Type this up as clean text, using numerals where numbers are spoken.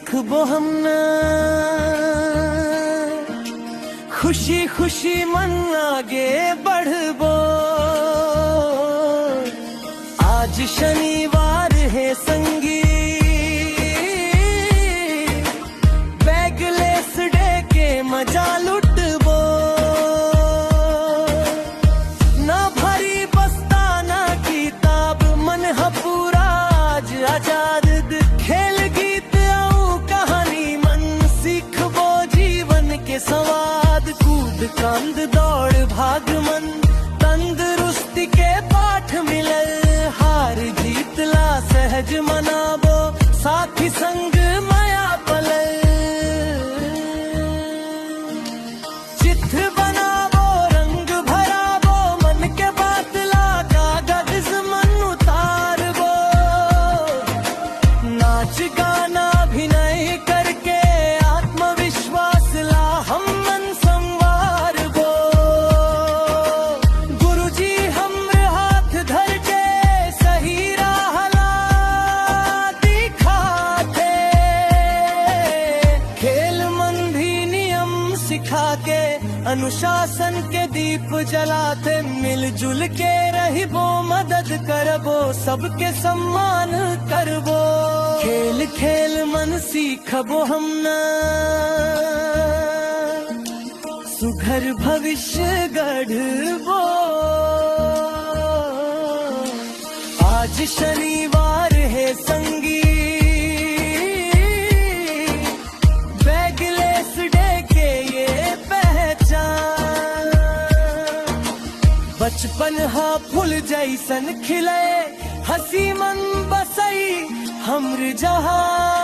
सीखबो हमने खुशी खुशी मन आगे बढ़बो। आज शनिवार है संगी बैगलेस डे के मजा लुटबो। ना भारी बस्ता ना किताब मन है पूरा आज आजाद। खेल गीत आऊ कहानी मन सीखबो जीवन के स्वाद। कूद कांद दौड़ भाग मन तंदुरुस्ती के पाठ मिले। हार जीत ला सहज मनाबो साथी संग माया पले। चित्र बनाबो रंग भराबो मन के बात ला कागज मन उतारबो। नाच गाना अभिनय करके आत्मविश्वास ला हम मन संवारबो। गुरुजी हमरे हाथ धर के सही राह ला दिखाते। खेल मन भी नियम सिखा के अनुशासन के दीप जलाते। मिलजुल के रहिबो मदद करबो सबके सम्मान करबो। खेल खेल मन सीखबो हमने सुघर भविष्य गढ़बो। आज शनिवार है संगी बैगलेस डे के ये पहचान। बचपन हा फूल जैसन खिले हंसी मन बसई हमर जहां।